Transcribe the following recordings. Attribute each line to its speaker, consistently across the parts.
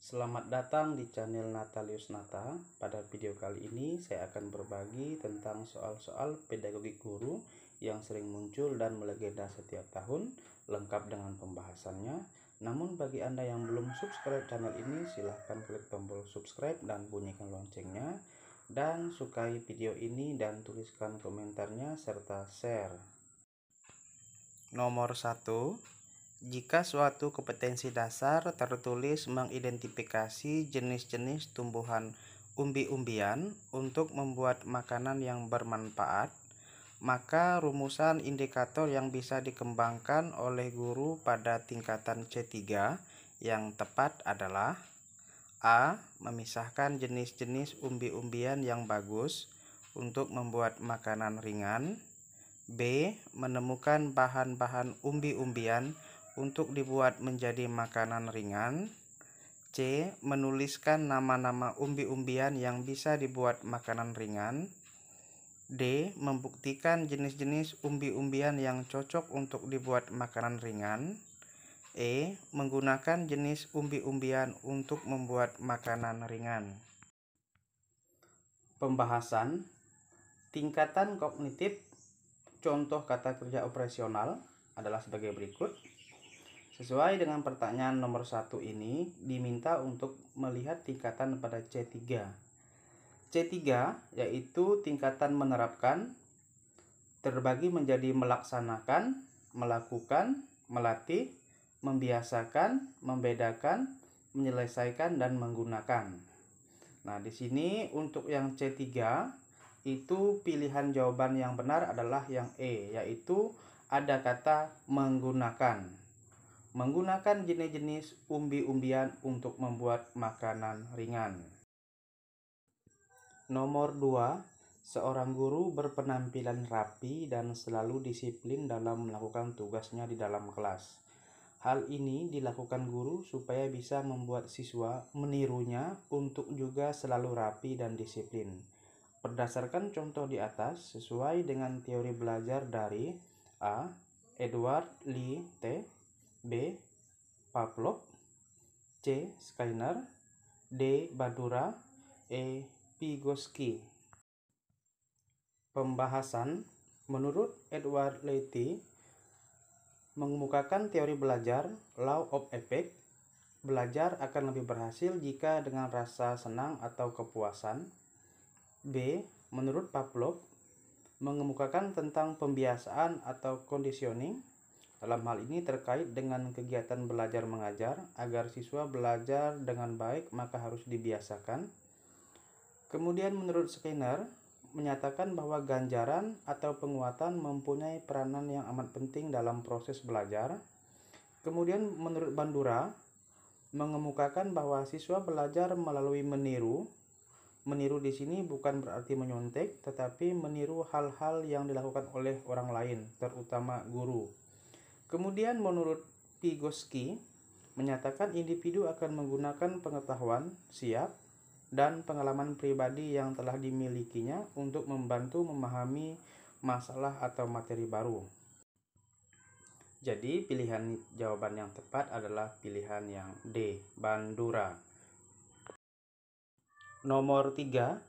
Speaker 1: Selamat datang di channel Natalius Nata. Pada video kali ini saya akan berbagi tentang soal-soal pedagogi guru yang sering muncul dan melegenda setiap tahun, lengkap dengan pembahasannya. Namun bagi Anda yang belum subscribe channel ini, silahkan klik tombol subscribe dan bunyikan loncengnya. Dan sukai video ini dan tuliskan komentarnya serta share. Nomor 1. Jika suatu kompetensi dasar tertulis mengidentifikasi jenis-jenis tumbuhan umbi-umbian untuk membuat makanan yang bermanfaat, maka rumusan indikator yang bisa dikembangkan oleh guru pada tingkatan C3 yang tepat adalah: A. Memisahkan jenis-jenis umbi-umbian yang bagus untuk membuat makanan ringan. B. Menemukan bahan-bahan umbi-umbian untuk dibuat menjadi makanan ringan. C. Menuliskan nama-nama umbi-umbian yang bisa dibuat makanan ringan. D. Membuktikan jenis-jenis umbi-umbian yang cocok untuk dibuat makanan ringan. E. Menggunakan jenis umbi-umbian untuk membuat makanan ringan. Pembahasan tingkatan kognitif. Contoh kata kerja operasional adalah sebagai berikut. Sesuai dengan pertanyaan nomor 1 ini, diminta untuk melihat tingkatan pada C3. C3 yaitu tingkatan menerapkan, terbagi menjadi melaksanakan, melakukan, melatih, membiasakan, membedakan, menyelesaikan, dan menggunakan. Nah, di sini untuk yang C3 itu pilihan jawaban yang benar adalah yang E, yaitu ada kata menggunakan. Menggunakan jenis-jenis umbi-umbian untuk membuat makanan ringan. Nomor 2. Seorang guru berpenampilan rapi dan selalu disiplin dalam melakukan tugasnya di dalam kelas. Hal ini dilakukan guru supaya bisa membuat siswa menirunya untuk juga selalu rapi dan disiplin. Berdasarkan contoh di atas, sesuai dengan teori belajar dari A. Edward Lee T, B. Pavlov, C. Skinner, D. Bandura, E. Vygotsky. Pembahasan. Menurut Edward Lee T, mengemukakan teori belajar Law of Effect, belajar akan lebih berhasil jika dengan rasa senang atau kepuasan. B. Menurut Pavlov, mengemukakan tentang pembiasaan atau conditioning. Dalam hal ini terkait dengan kegiatan belajar mengajar. Agar siswa belajar dengan baik, maka harus dibiasakan. Kemudian menurut Skinner, menyatakan bahwa ganjaran atau penguatan mempunyai peranan yang amat penting dalam proses belajar. Kemudian menurut Bandura, mengemukakan bahwa siswa belajar melalui meniru. Meniru di sini bukan berarti menyontek, tetapi meniru hal-hal yang dilakukan oleh orang lain, terutama guru. Kemudian menurut Vygotsky, menyatakan individu akan menggunakan pengetahuan, siap, dan pengalaman pribadi yang telah dimilikinya untuk membantu memahami masalah atau materi baru. Jadi pilihan jawaban yang tepat adalah pilihan yang D, Bandura. Nomor 3.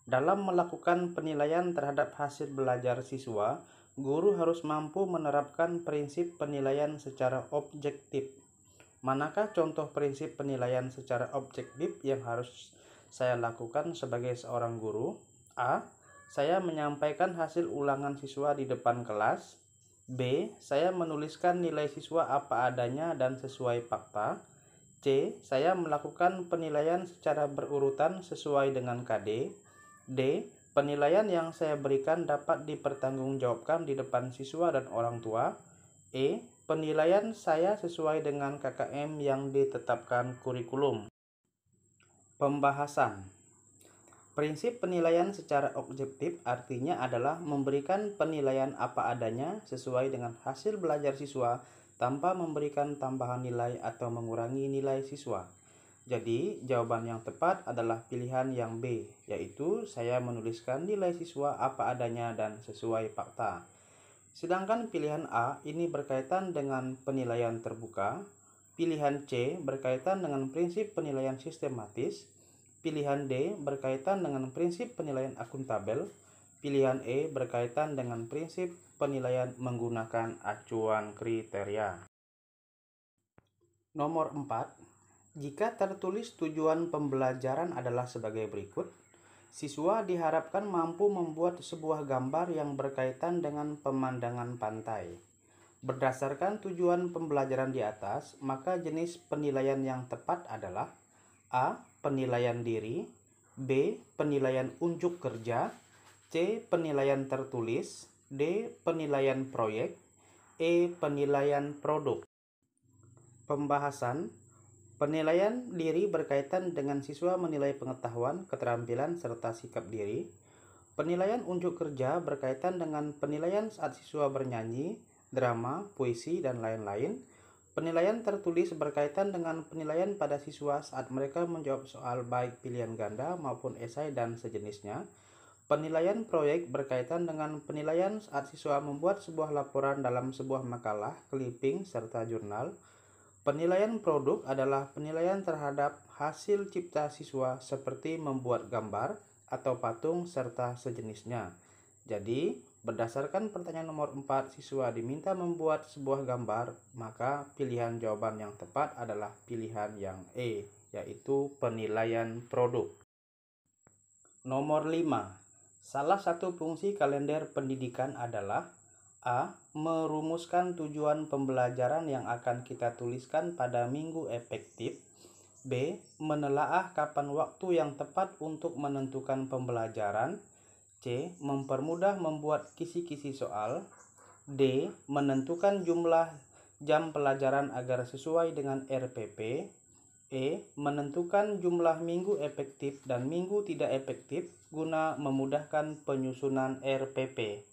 Speaker 1: Dalam melakukan penilaian terhadap hasil belajar siswa, guru harus mampu menerapkan prinsip penilaian secara objektif. Manakah contoh prinsip penilaian secara objektif yang harus saya lakukan sebagai seorang guru? A. Saya menyampaikan hasil ulangan siswa di depan kelas. B. Saya menuliskan nilai siswa apa adanya dan sesuai fakta. C. Saya melakukan penilaian secara berurutan sesuai dengan KD. D. Penilaian yang saya berikan dapat dipertanggungjawabkan di depan siswa dan orang tua. E. Penilaian saya sesuai dengan KKM yang ditetapkan kurikulum. Pembahasan. Prinsip penilaian secara objektif artinya adalah memberikan penilaian apa adanya sesuai dengan hasil belajar siswa tanpa memberikan tambahan nilai atau mengurangi nilai siswa. Jadi, jawaban yang tepat adalah pilihan yang B, yaitu saya menuliskan nilai siswa apa adanya dan sesuai fakta. Sedangkan pilihan A ini berkaitan dengan penilaian terbuka. Pilihan C berkaitan dengan prinsip penilaian sistematis. Pilihan D berkaitan dengan prinsip penilaian akuntabel. Pilihan E berkaitan dengan prinsip penilaian menggunakan acuan kriteria. Nomor 4. Jika tertulis tujuan pembelajaran adalah sebagai berikut, siswa diharapkan mampu membuat sebuah gambar yang berkaitan dengan pemandangan pantai. Berdasarkan tujuan pembelajaran di atas, maka jenis penilaian yang tepat adalah A. Penilaian diri, B. Penilaian unjuk kerja, C. Penilaian tertulis, D. Penilaian proyek, E. Penilaian produk. Pembahasan. Penilaian diri berkaitan dengan siswa menilai pengetahuan, keterampilan, serta sikap diri. Penilaian unjuk kerja berkaitan dengan penilaian saat siswa bernyanyi, drama, puisi, dan lain-lain. Penilaian tertulis berkaitan dengan penilaian pada siswa saat mereka menjawab soal baik pilihan ganda maupun esai dan sejenisnya. Penilaian proyek berkaitan dengan penilaian saat siswa membuat sebuah laporan dalam sebuah makalah, clipping, serta jurnal. Penilaian produk adalah penilaian terhadap hasil cipta siswa seperti membuat gambar atau patung serta sejenisnya. Jadi, berdasarkan pertanyaan nomor 4, siswa diminta membuat sebuah gambar, maka pilihan jawaban yang tepat adalah pilihan yang E, yaitu penilaian produk. Nomor 5. Salah satu fungsi kalender pendidikan adalah A. Merumuskan tujuan pembelajaran yang akan kita tuliskan pada minggu efektif. B. Menelaah kapan waktu yang tepat untuk menentukan pembelajaran. C. Mempermudah membuat kisi-kisi soal. D. Menentukan jumlah jam pelajaran agar sesuai dengan RPP. E. Menentukan jumlah minggu efektif dan minggu tidak efektif guna memudahkan penyusunan RPP.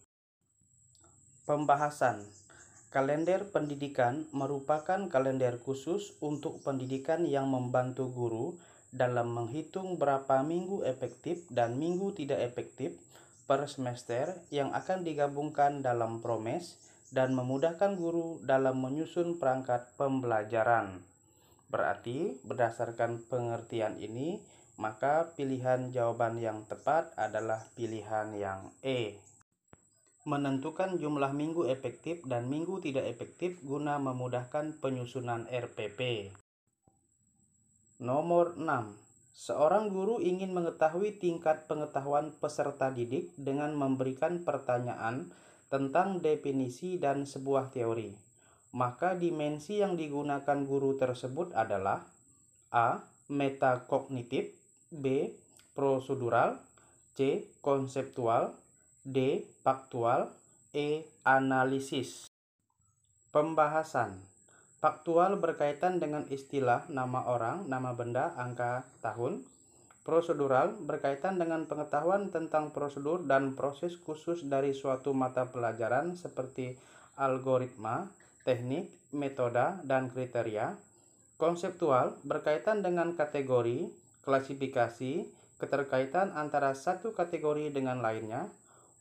Speaker 1: Pembahasan. Kalender pendidikan merupakan kalender khusus untuk pendidikan yang membantu guru dalam menghitung berapa minggu efektif dan minggu tidak efektif per semester yang akan digabungkan dalam promes dan memudahkan guru dalam menyusun perangkat pembelajaran. Berarti, berdasarkan pengertian ini, maka pilihan jawaban yang tepat adalah pilihan yang E. Menentukan jumlah minggu efektif dan minggu tidak efektif guna memudahkan penyusunan RPP. Nomor 6. Seorang guru ingin mengetahui tingkat pengetahuan peserta didik dengan memberikan pertanyaan tentang definisi dan sebuah teori. Maka dimensi yang digunakan guru tersebut adalah A. Metakognitif, B. Prosedural, C. Konseptual, D. Faktual, E. Analisis. Pembahasan. Faktual berkaitan dengan istilah, nama orang, nama benda, angka, tahun. Prosedural berkaitan dengan pengetahuan tentang prosedur dan proses khusus dari suatu mata pelajaran seperti algoritma, teknik, metode, dan kriteria. Konseptual berkaitan dengan kategori, klasifikasi, keterkaitan antara satu kategori dengan lainnya,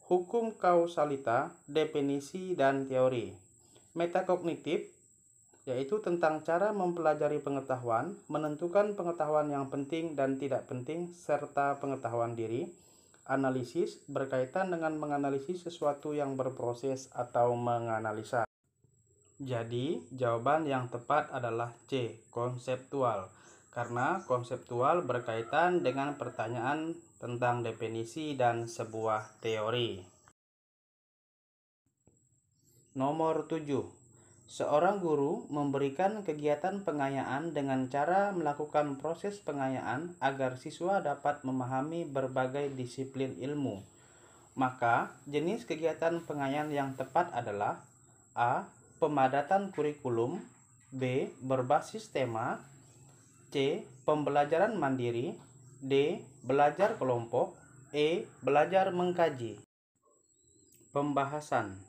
Speaker 1: hukum kausalita, definisi, dan teori. Metakognitif yaitu tentang cara mempelajari pengetahuan, menentukan pengetahuan yang penting dan tidak penting, serta pengetahuan diri. Analisis berkaitan dengan menganalisis sesuatu yang berproses atau menganalisa. Jadi, jawaban yang tepat adalah C, konseptual. Karena konseptual berkaitan dengan pertanyaan tentang definisi dan sebuah teori. Nomor 7. Seorang guru memberikan kegiatan pengayaan dengan cara melakukan proses pengayaan agar siswa dapat memahami berbagai disiplin ilmu. Maka, jenis kegiatan pengayaan yang tepat adalah A. Pemadatan kurikulum, B. Berbasis tema, C. Pembelajaran mandiri, D. Belajar kelompok, E. Belajar mengkaji. Pembahasan.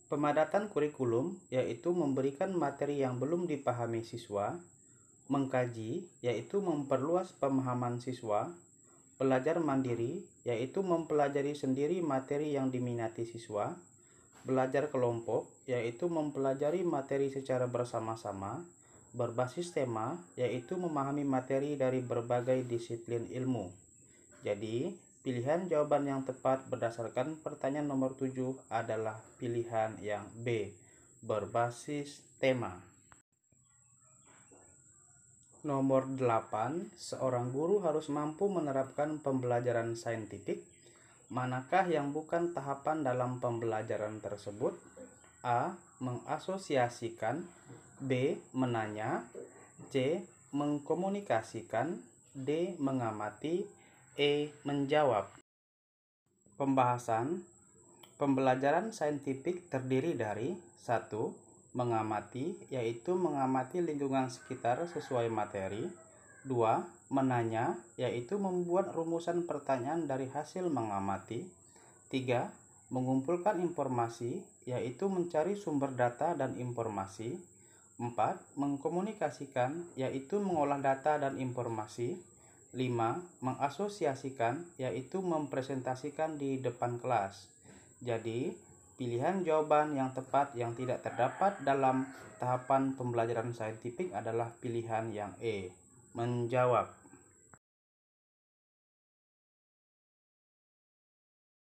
Speaker 1: Pemadatan kurikulum yaitu memberikan materi yang belum dipahami siswa, mengkaji yaitu memperluas pemahaman siswa, belajar mandiri yaitu mempelajari sendiri materi yang diminati siswa, belajar kelompok yaitu mempelajari materi secara bersama-sama, berbasis tema, yaitu memahami materi dari berbagai disiplin ilmu. Jadi, pilihan jawaban yang tepat berdasarkan pertanyaan nomor 7 adalah pilihan yang B, berbasis tema. Nomor 8, seorang guru harus mampu menerapkan pembelajaran saintifik. Manakah yang bukan tahapan dalam pembelajaran tersebut? A. Mengasosiasikan, B. Menanya, C. Mengkomunikasikan, D. Mengamati, E. Menjawab. Pembahasan. Pembelajaran saintifik terdiri dari 1. Mengamati, yaitu mengamati lingkungan sekitar sesuai materi. 2. Menanya, yaitu membuat rumusan pertanyaan dari hasil mengamati. 3. Mengumpulkan informasi, yaitu mencari sumber data dan informasi. 4. Mengkomunikasikan, yaitu mengolah data dan informasi. 5. Mengasosiasikan, yaitu mempresentasikan di depan kelas. Jadi, pilihan jawaban yang tepat yang tidak terdapat dalam tahapan pembelajaran saintifik adalah pilihan yang E, menjawab.